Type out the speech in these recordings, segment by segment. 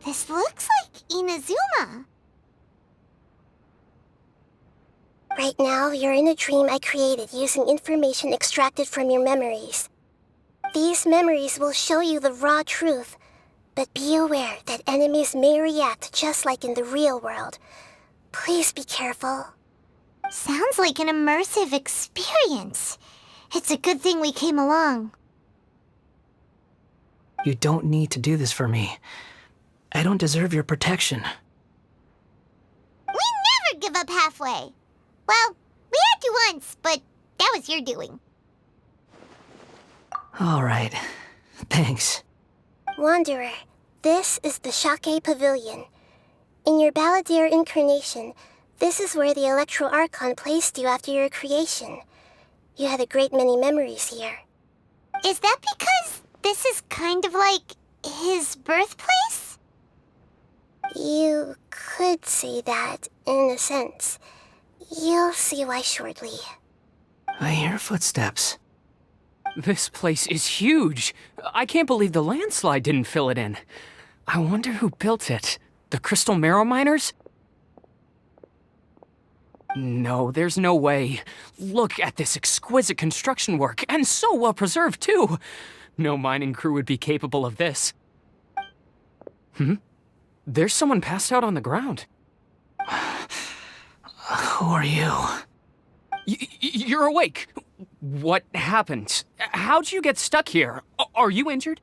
This looks like Inazuma. Right now, you're in a dream I created using information extracted from your memories. These memories will show you the raw truth, but be aware that enemies may react just like in the real world. Please be careful. Sounds like an immersive experience. It's a good thing we came along. You don't need to do this for me. I don't deserve your protection. We never give up halfway. Well, we had to once, but that was your doing. All right. Thanks. Wanderer, this is the Sasuke Pavilion. In your Balladeer incarnation, this is where the Electro Archon placed you after your creation. You had a great many memories here. Is that because this is kind of like his birthplace? You could say that, in a sense. You'll see why shortly. I hear footsteps. This place is huge. I can't believe the landslide didn't fill it in. I wonder who built it. The Crystal Marrow Miners? No, there's no way. Look at this exquisite construction work, and so well preserved, too. No mining crew would be capable of this. There's someone passed out on the ground. Who are you? You're awake. What happened? How'd you get stuck here? Are you injured?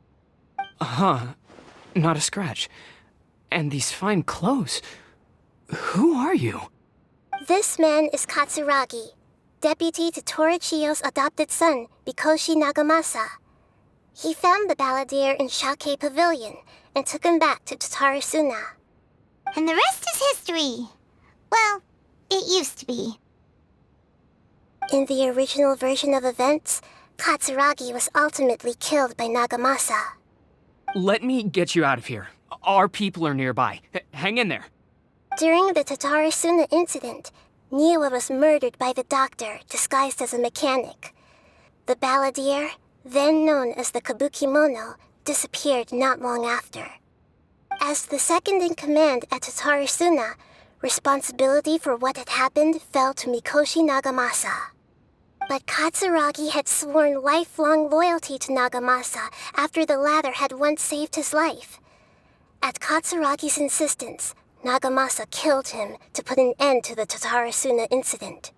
Not a scratch. And these fine clothes. Who are you? This man is Katsuragi, deputy to Torichiyo's adopted son, Mikoshi Nagamasa. He found the Balladeer in Sasuke Pavilion and took him back to Tatarasuna. And the rest is history. Well, it used to be. In the original version of events, Katsuragi was ultimately killed by Nagamasa. Let me get you out of here. Our people are nearby. Hang in there. During the Tatarasuna incident, Niwa was murdered by the doctor disguised as a mechanic. The Balladeer, then known as the Kabukimono, disappeared not long after. As the second in command at Tatarasuna, responsibility for what had happened fell to Mikoshi Nagamasa. But Katsuragi had sworn lifelong loyalty to Nagamasa after the latter had once saved his life. At Katsuragi's insistence, Nagamasa killed him to put an end to the Tatarasuna incident.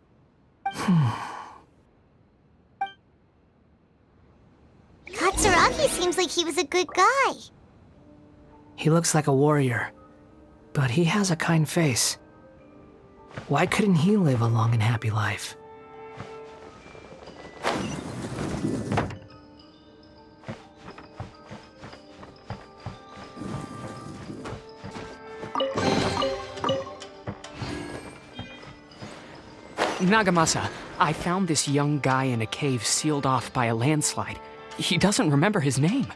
Katsuragi seems like he was a good guy. He looks like a warrior, but he has a kind face. Why couldn't he live a long and happy life? Nagamasa, I found this young guy in a cave sealed off by a landslide. He doesn't remember his name.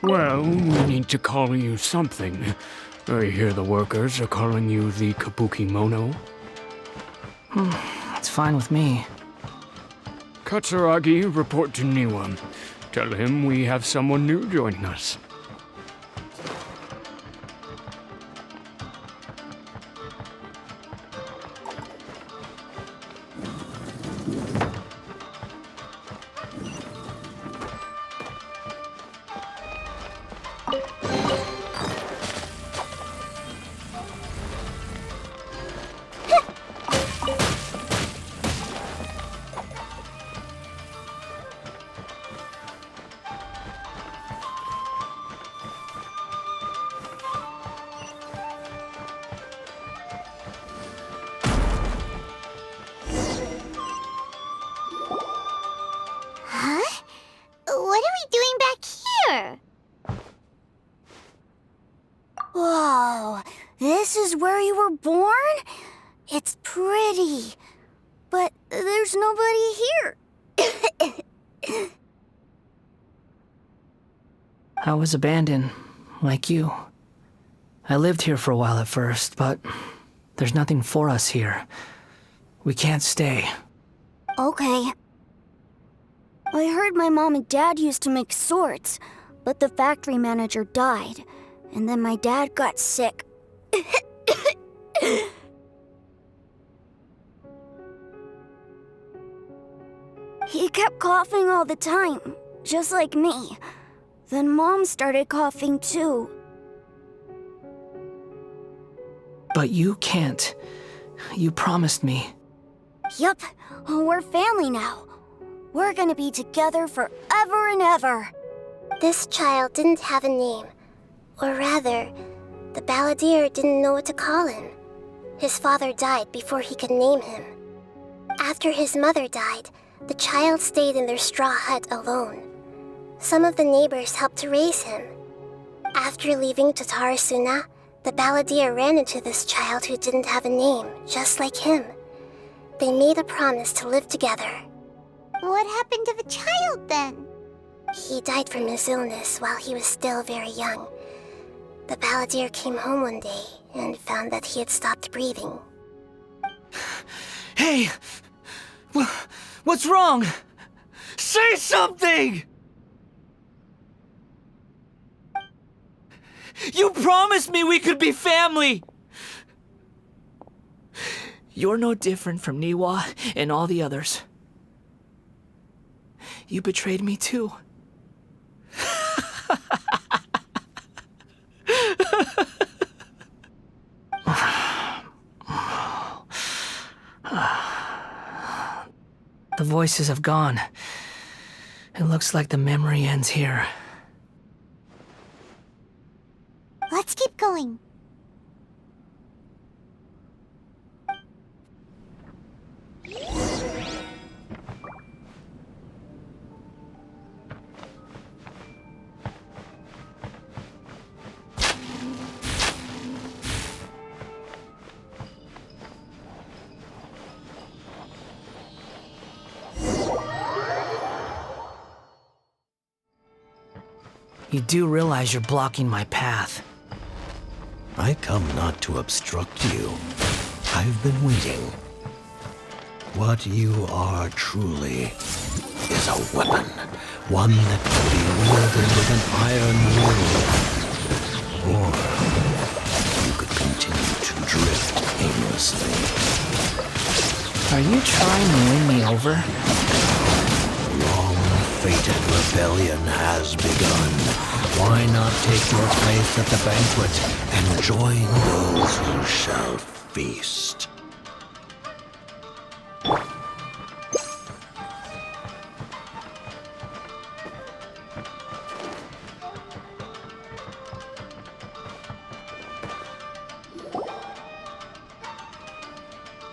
Well, we need to call you something. I hear the workers are calling you the Kabukimono. It's fine with me. Katsuragi, report to Niwa. Tell him we have someone new joining us. Huh? What are we doing back here? Whoa, this is where you were born? It's pretty, but there's nobody here. I was abandoned, like you. I lived here for a while at first, but there's nothing for us here. We can't stay. Okay. I heard my mom and dad used to make swords, but the factory manager died, And then my dad got sick. He kept coughing all the time, just like me. Then Mom started coughing too. But you can't. You promised me. Yup, we're family now. We're gonna be together forever and ever. This child didn't have a name. Or rather, the Balladeer didn't know what to call him. His father died before he could name him. After his mother died, the child stayed in their straw hut alone. Some of the neighbors helped to raise him. After leaving Tatarasuna, the Balladeer ran into this child who didn't have a name, just like him. They made a promise to live together. What happened to the child then? He died from his illness while he was still very young. The Balladeer came home one day and found that he had stopped breathing. Hey! What's wrong? Say something! You promised me we could be family! You're no different from Niwa and all the others. You betrayed me too. The voices have gone. It looks like the memory ends here. Let's keep going. You do realize you're blocking my path. I come not to obstruct you. I've been waiting. What you are truly is a weapon. One that can be wielded with an iron will. Or you could continue to drift aimlessly. Are you trying to win me over? Long-fated rebellion has begun. Why not take your place at the banquet and join those who shall feast?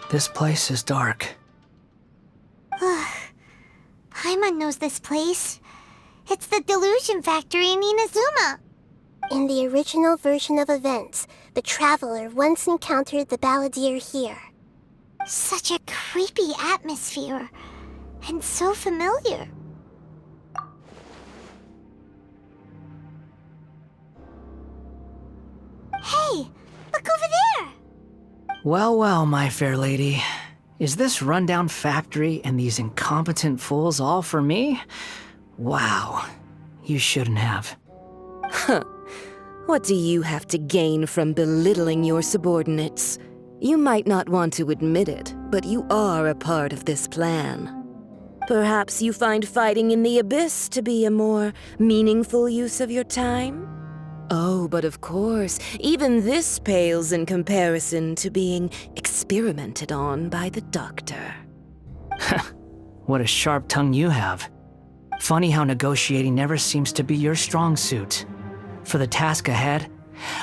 This place is dark. Paimon knows this place. It's the Delusion Factory in Inazuma. In the original version of events, the Traveler once encountered the Balladeer here. Such a creepy atmosphere. And so familiar. Hey, look over there! Well, well, my fair lady. Is this rundown factory and these incompetent fools all for me? Wow. You shouldn't have. Huh. What do you have to gain from belittling your subordinates? You might not want to admit it, but you are a part of this plan. Perhaps you find fighting in the abyss to be a more meaningful use of your time? Oh, but of course, even this pales in comparison to being experimented on by the doctor. What a sharp tongue you have. Funny how negotiating never seems to be your strong suit. For the task ahead,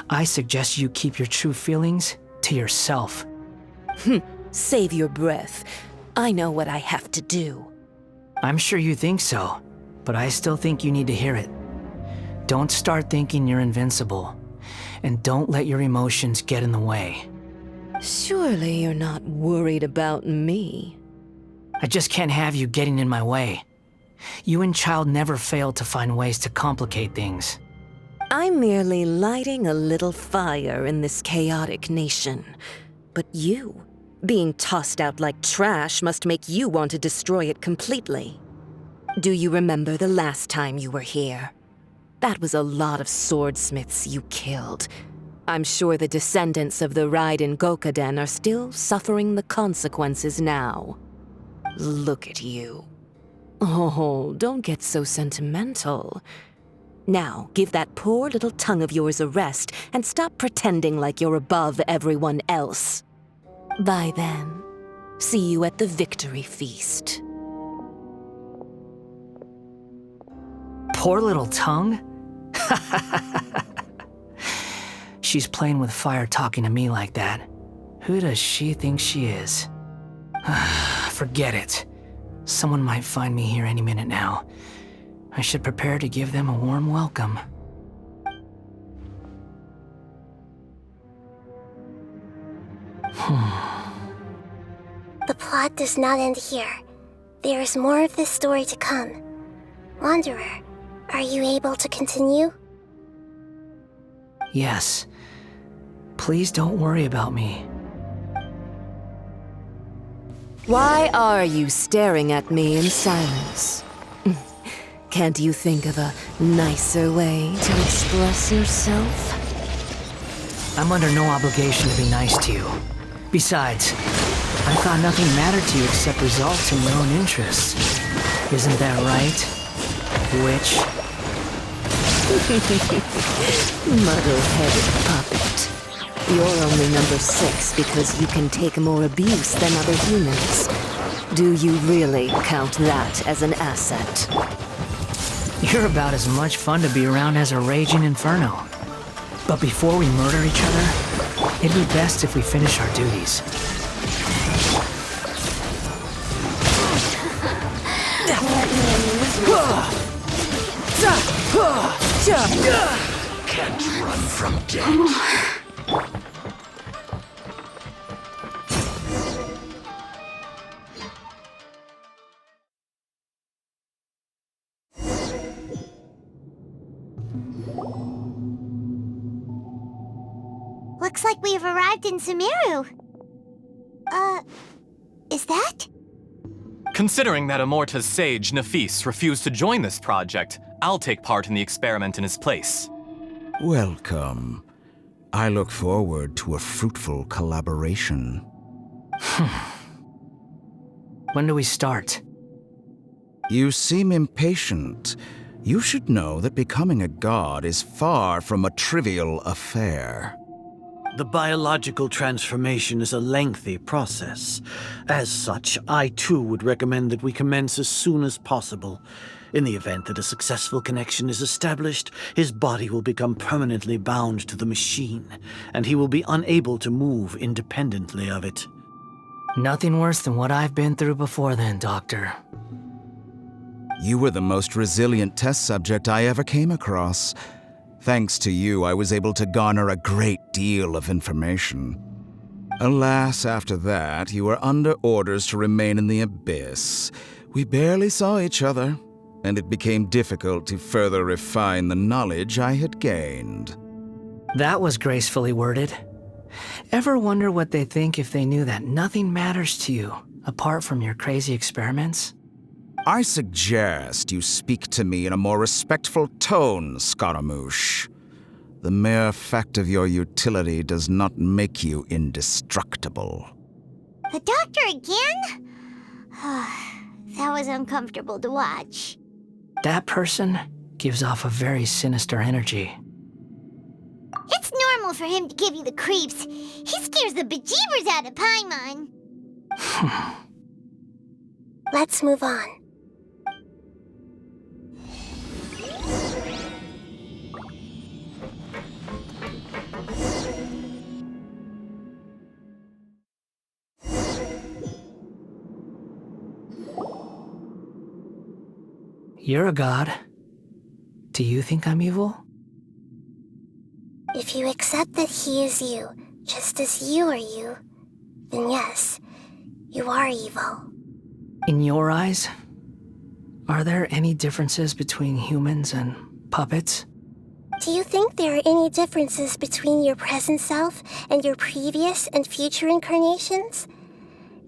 I suggest you keep your true feelings to yourself. Save your breath. I know what I have to do. I'm sure you think so, but I still think you need to hear it. Don't start thinking you're invincible, and don't let your emotions get in the way. Surely you're not worried about me. I just can't have you getting in my way. You and Child never fail to find ways to complicate things. I'm merely lighting a little fire in this chaotic nation. But you, being tossed out like trash, must make you want to destroy it completely. Do you remember the last time you were here? That was a lot of swordsmiths you killed. I'm sure the descendants of the Raiden Gokaden are still suffering the consequences now. Look at you. Oh, don't get so sentimental. Now, give that poor little tongue of yours a rest and stop pretending like you're above everyone else. Bye then. See you at the victory feast. Poor little tongue? She's playing with fire talking to me like that. Who does she think she is? Forget it. Someone might find me here any minute now. I should prepare to give them a warm welcome. The plot does not end here. There is more of this story to come. Wanderer, are you able to continue? Yes. Please don't worry about me. Why are you staring at me in silence? Can't you think of a nicer way to express yourself? I'm under no obligation to be nice to you. Besides, I thought nothing mattered to you except results in your own interests. Isn't that right, witch? Muddle-headed puppet. You're only number 6 because you can take more abuse than other humans. Do you really count that as an asset? You're about as much fun to be around as a raging inferno. But before we murder each other, it'd be best if we finish our duties. Can't run from death. Looks like we've arrived in Sumeru. Is that? Considering that Amorta's sage, Nafis, refused to join this project, I'll take part in the experiment in his place. Welcome. I look forward to a fruitful collaboration. When do we start? You seem impatient. You should know that becoming a god is far from a trivial affair. The biological transformation is a lengthy process. As such, I too would recommend that we commence as soon as possible. In the event that a successful connection is established, his body will become permanently bound to the machine, and he will be unable to move independently of it. Nothing worse than what I've been through before then, Doctor. You were the most resilient test subject I ever came across. Thanks to you, I was able to garner a great deal of information. Alas, after that, you were under orders to remain in the abyss. We barely saw each other, and it became difficult to further refine the knowledge I had gained. That was gracefully worded. Ever wonder what they'd think if they knew that nothing matters to you, apart from your crazy experiments? I suggest you speak to me in a more respectful tone, Scaramouche. The mere fact of your utility does not make you indestructible. The doctor again? That was uncomfortable to watch. That person gives off a very sinister energy. It's normal for him to give you the creeps. He scares the bejeebers out of Paimon. Let's move on. You're a god. Do you think I'm evil? If you accept that he is you, just as you are you, then yes, you are evil. In your eyes, are there any differences between humans and puppets? Do you think there are any differences between your present self and your previous and future incarnations?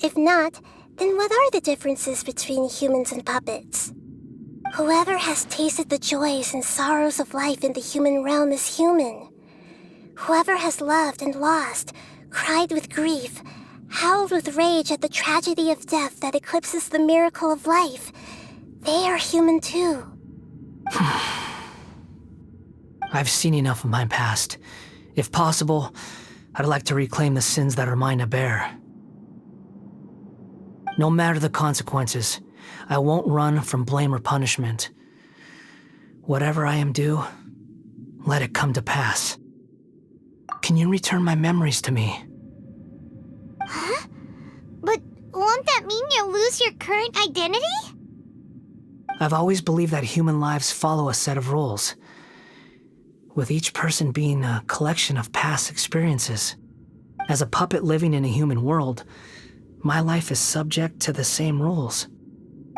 If not, then what are the differences between humans and puppets? Whoever has tasted the joys and sorrows of life in the human realm is human. Whoever has loved and lost, cried with grief, howled with rage at the tragedy of death that eclipses the miracle of life, they are human too. I've seen enough of my past. If possible, I'd like to reclaim the sins that are mine to bear. No matter the consequences, I won't run from blame or punishment. Whatever I am due, let it come to pass. Can you return my memories to me? Huh? But won't that mean you'll lose your current identity? I've always believed that human lives follow a set of rules, with each person being a collection of past experiences. As a puppet living in a human world, my life is subject to the same rules.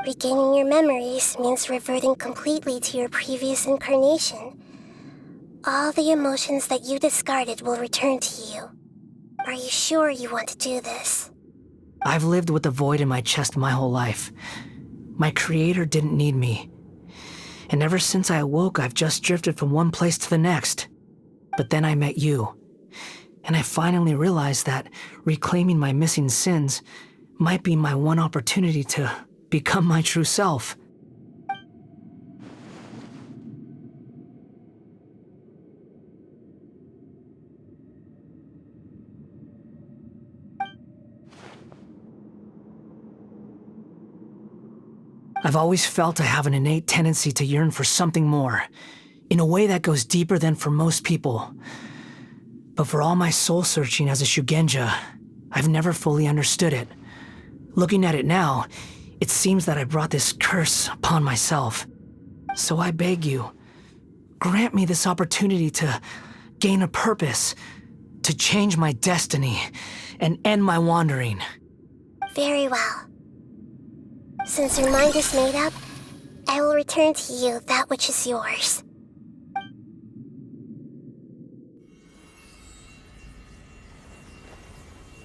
Regaining your memories means reverting completely to your previous incarnation. All the emotions that you discarded will return to you. Are you sure you want to do this? I've lived with the void in my chest my whole life. My creator didn't need me. And ever since I awoke, I've just drifted from one place to the next. But then I met you. And I finally realized that reclaiming my missing sins might be my one opportunity to become my true self. I've always felt I have an innate tendency to yearn for something more, in a way that goes deeper than for most people. But for all my soul-searching as a Shugenja, I've never fully understood it. Looking at it now, it seems that I brought this curse upon myself. So I beg you, grant me this opportunity to gain a purpose, to change my destiny, and end my wandering. Very well. Since your mind is made up, I will return to you that which is yours.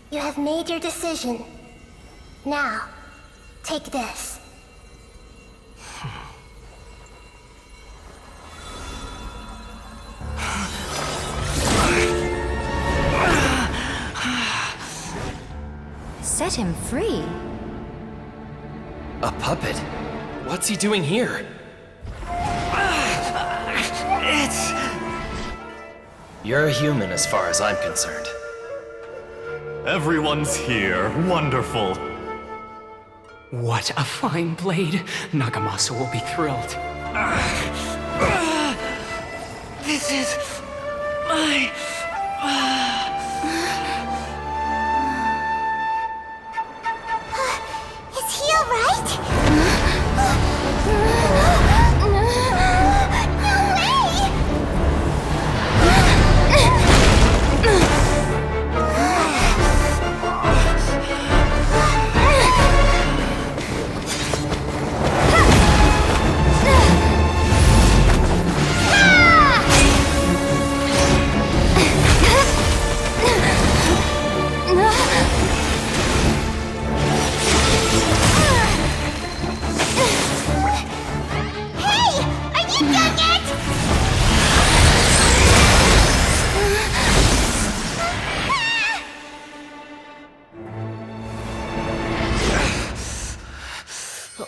You have made your decision. Now, take this. Set him free? A puppet? What's he doing here? You're a human as far as I'm concerned. Everyone's here. Wonderful. What a fine blade. Nagamasa will be thrilled. This is my... Is he alright?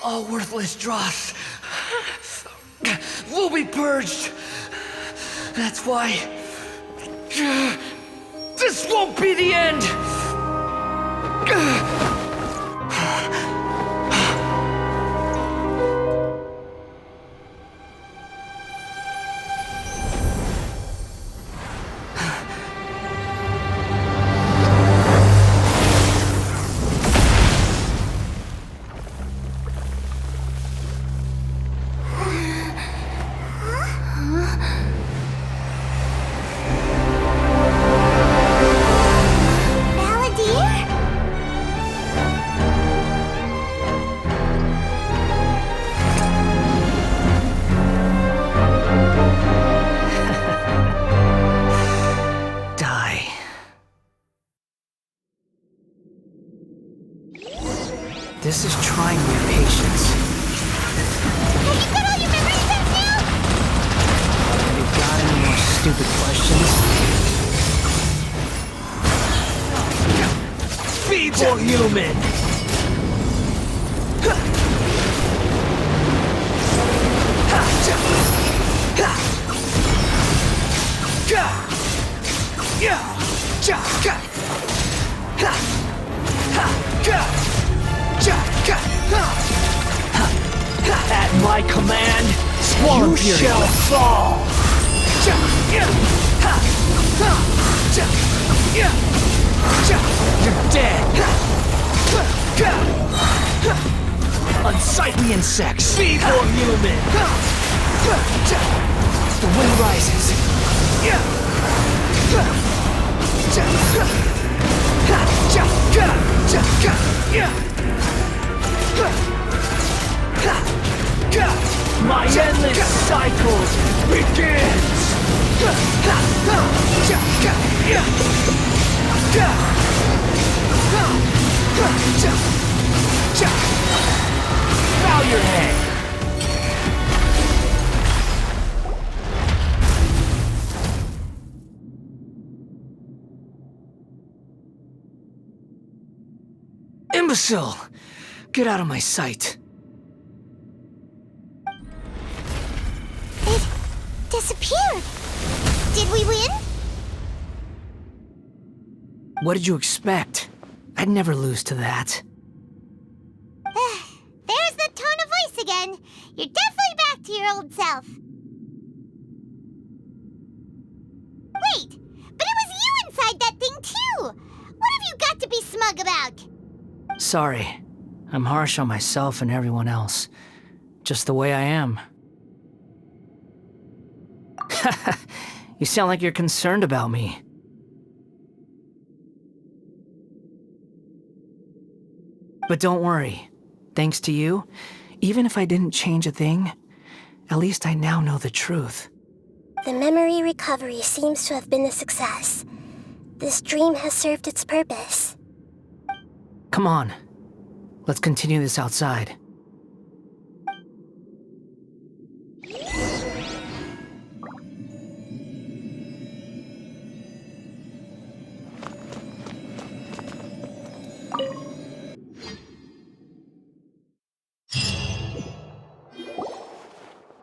All worthless dross will be purged. That's why this won't be the end. This is trying my patience. Have you got all stupid questions. Feeble human! At my command, you shall fall! You're dead! Unsightly insects! Feeble human! The wind rises. My endless cycle begins! Bow your head! Imbecile! Get out of my sight! It disappeared. Did we win? What did you expect? I'd never lose to that. There's the tone of voice again. You're definitely back to your old self. Wait, but it was you inside that thing too! What have you got to be smug about? Sorry. I'm harsh on myself and everyone else. Just the way I am. You sound like you're concerned about me. But don't worry. Thanks to you, even if I didn't change a thing, at least I now know the truth. The memory recovery seems to have been a success. This dream has served its purpose. Come on. Let's continue this outside.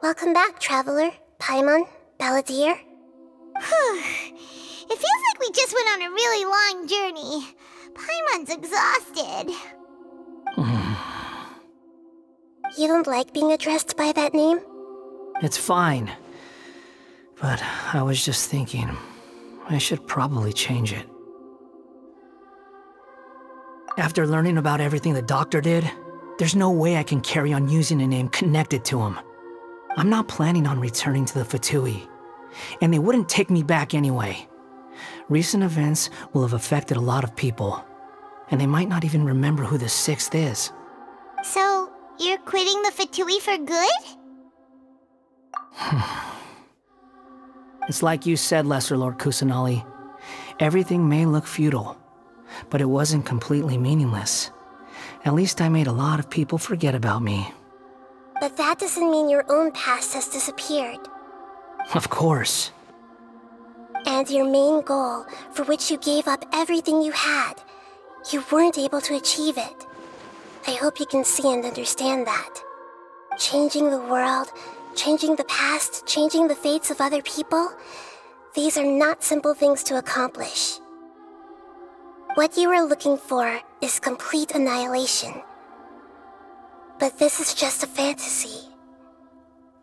Welcome back, traveler. Paimon, Balladeer. It feels like we just went on a really long journey. Paimon's exhausted. You don't like being addressed by that name? It's fine. But I was just thinking, I should probably change it. After learning about everything the doctor did, there's no way I can carry on using a name connected to him. I'm not planning on returning to the Fatui, and they wouldn't take me back anyway. Recent events will have affected a lot of people, and they might not even remember who the Sixth is. So, you're quitting the Fatui for good? It's like you said, Lesser Lord Kusanali. Everything may look futile, but it wasn't completely meaningless. At least I made a lot of people forget about me. But that doesn't mean your own past has disappeared. Of course. And your main goal, for which you gave up everything you had, you weren't able to achieve it. I hope you can see and understand that. Changing the world, changing the past, changing the fates of other people, these are not simple things to accomplish. What you are looking for is complete annihilation. But this is just a fantasy.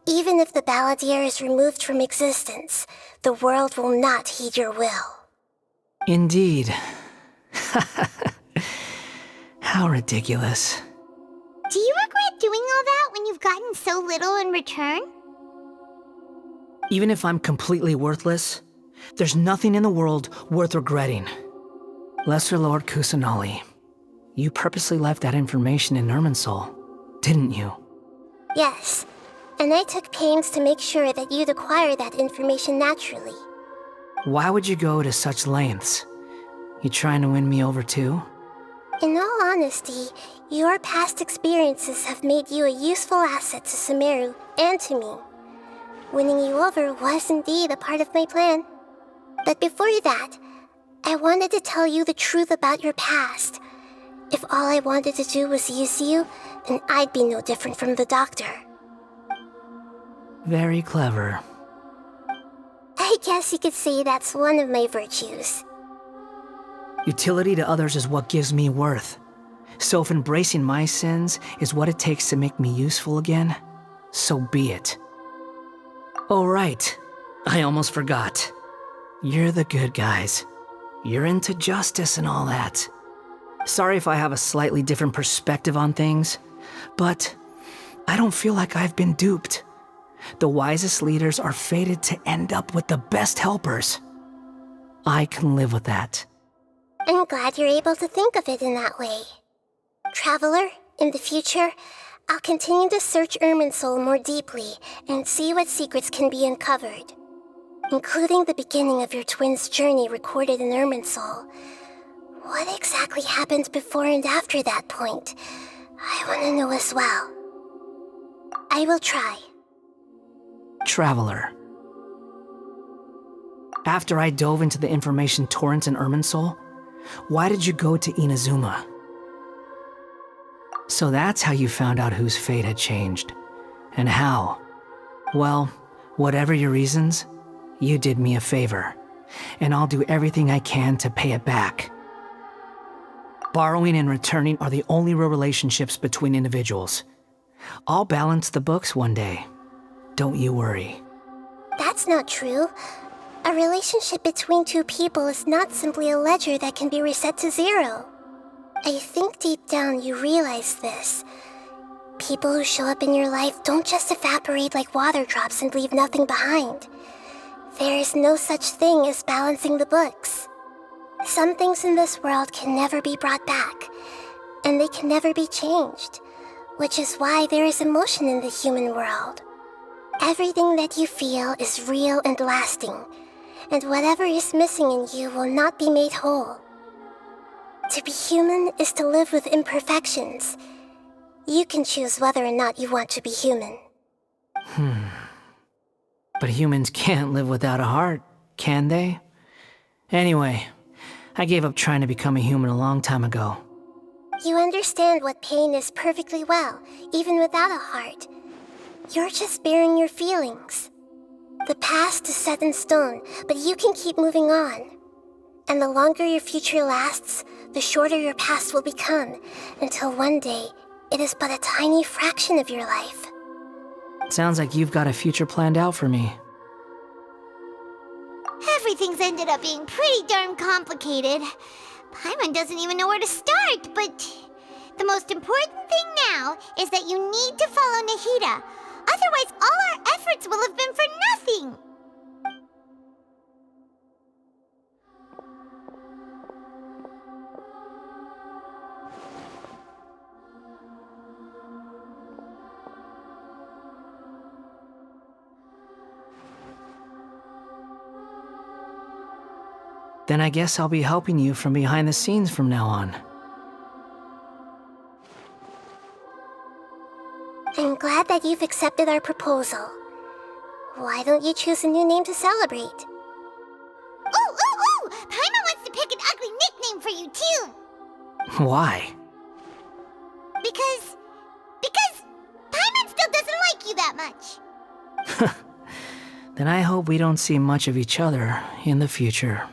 Even if the Balladeer is removed from existence, the world will not heed your will. Indeed. How ridiculous. Do you regret doing all that when you've gotten so little in return? Even if I'm completely worthless, there's nothing in the world worth regretting. Lesser Lord Kusanali, you purposely left that information in Irminsul, didn't you? Yes, and I took pains to make sure that you'd acquire that information naturally. Why would you go to such lengths? You trying to win me over too? In all honesty, your past experiences have made you a useful asset to Sumeru and to me. Winning you over was indeed a part of my plan. But before that, I wanted to tell you the truth about your past. If all I wanted to do was use you, then I'd be no different from the doctor. Very clever. I guess you could say that's one of my virtues. Utility to others is what gives me worth. So if embracing my sins is what it takes to make me useful again, so be it. Oh right, I almost forgot. You're the good guys. You're into justice and all that. Sorry if I have a slightly different perspective on things, but I don't feel like I've been duped. The wisest leaders are fated to end up with the best helpers. I can live with that. I'm glad you're able to think of it in that way. Traveler, in the future, I'll continue to search Irminsul more deeply and see what secrets can be uncovered, including the beginning of your twins' journey recorded in Irminsul. What exactly happened before and after that point? I want to know as well. I will try. Traveler. After I dove into the information torrents in Irminsul, why did you go to Inazuma? So that's how you found out whose fate had changed. And how? Well, whatever your reasons, you did me a favor, and I'll do everything I can to pay it back. Borrowing and returning are the only real relationships between individuals. I'll balance the books one day. Don't you worry. That's not true. A relationship between two people is not simply a ledger that can be reset to zero. I think deep down you realize this. People who show up in your life don't just evaporate like water drops and leave nothing behind. There is no such thing as balancing the books. Some things in this world can never be brought back, and they can never be changed, which is why there is emotion in the human world. Everything that you feel is real and lasting, and whatever is missing in you will not be made whole. To be human is to live with imperfections. You can choose whether or not you want to be human. But humans can't live without a heart, can they? Anyway, I gave up trying to become a human a long time ago. You understand what pain is perfectly well, even without a heart. You're just bearing your feelings. The past is set in stone, but you can keep moving on. And the longer your future lasts, the shorter your past will become, until one day, it is but a tiny fraction of your life. Sounds like you've got a future planned out for me. Everything's ended up being pretty darn complicated. Paimon doesn't even know where to start, but the most important thing now is that you need to follow Nahida. Otherwise, all our efforts will have been for nothing. Then I guess I'll be helping you from behind the scenes from now on. I'm glad that you've accepted our proposal. Why don't you choose a new name to celebrate? Ooh! Paimon wants to pick an ugly nickname for you, too. Why? Because Paimon still doesn't like you that much. Then I hope we don't see much of each other in the future.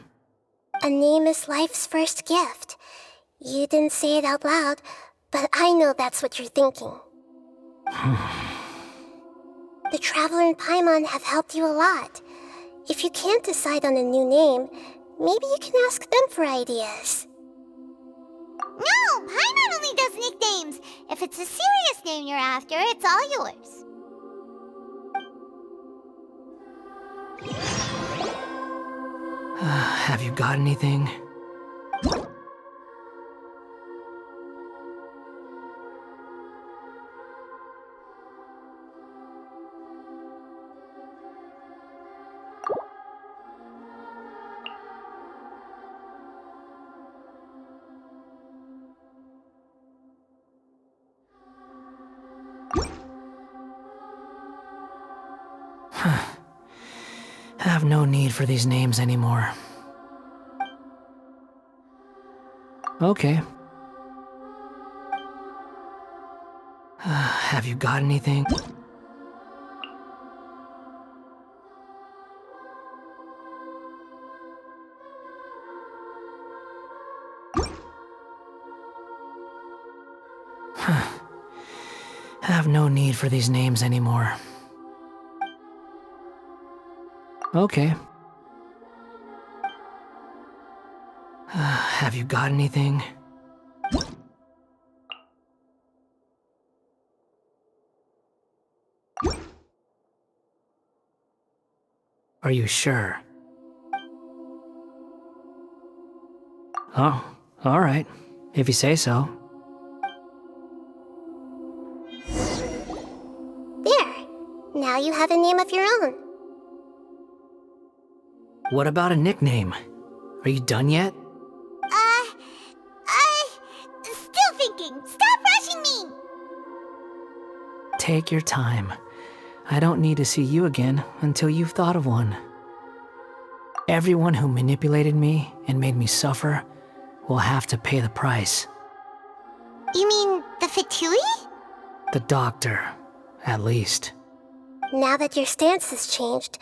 A name is life's first gift. You didn't say it out loud, but I know that's what you're thinking. The Traveler and Paimon have helped you a lot. If you can't decide on a new name, maybe you can ask them for ideas. No, Paimon only does nicknames. If it's a serious name you're after, it's all yours. Have you got anything? Huh. have no need for these names anymore. Okay. Have you got anything? Have no need for these names anymore. Okay. Have you got anything? Are you sure? Oh, alright. If you say so. There. Now you have a name of your own. What about a nickname? Are you done yet? Still thinking. Stop rushing me! Take your time. I don't need to see you again until you've thought of one. Everyone who manipulated me and made me suffer will have to pay the price. You mean the Fatui? The doctor, at least. Now that your stance has changed,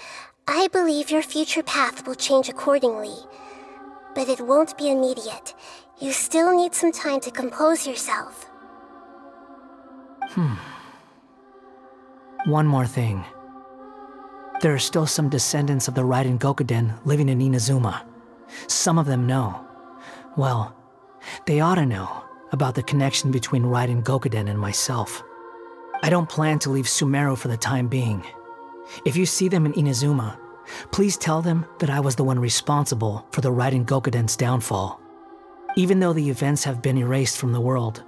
I believe your future path will change accordingly. But it won't be immediate. You still need some time to compose yourself. One more thing. There are still some descendants of the Raiden Gokuden living in Inazuma. Some of them know. Well, they ought to know about the connection between Raiden Gokuden and myself. I don't plan to leave Sumeru for the time being. If you see them in Inazuma, please tell them that I was the one responsible for the Raiden Gokuden's downfall. Even though the events have been erased from the world,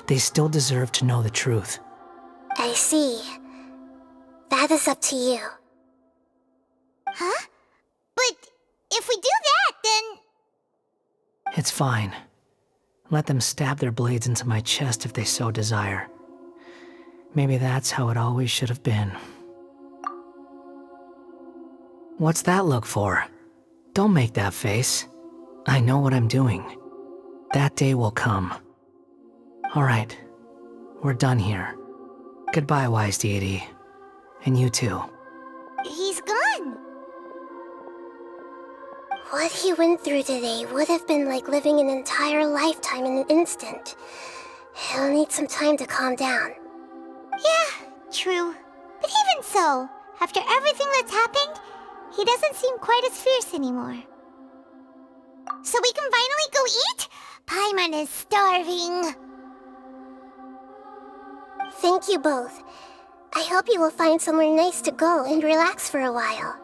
they still deserve to know the truth. I see. That is up to you. Huh? But if we do that, then... It's fine. Let them stab their blades into my chest if they so desire. Maybe that's how it always should have been. What's that look for? Don't make that face. I know what I'm doing. That day will come. Alright, we're done here. Goodbye, wise deity. And you too. He's gone. What he went through today would have been like living an entire lifetime in an instant. He'll need some time to calm down. Yeah, true. But even so, after everything that's happened, he doesn't seem quite as fierce anymore. So we can finally go eat? Paimon is starving. Thank you both. I hope you will find somewhere nice to go and relax for a while.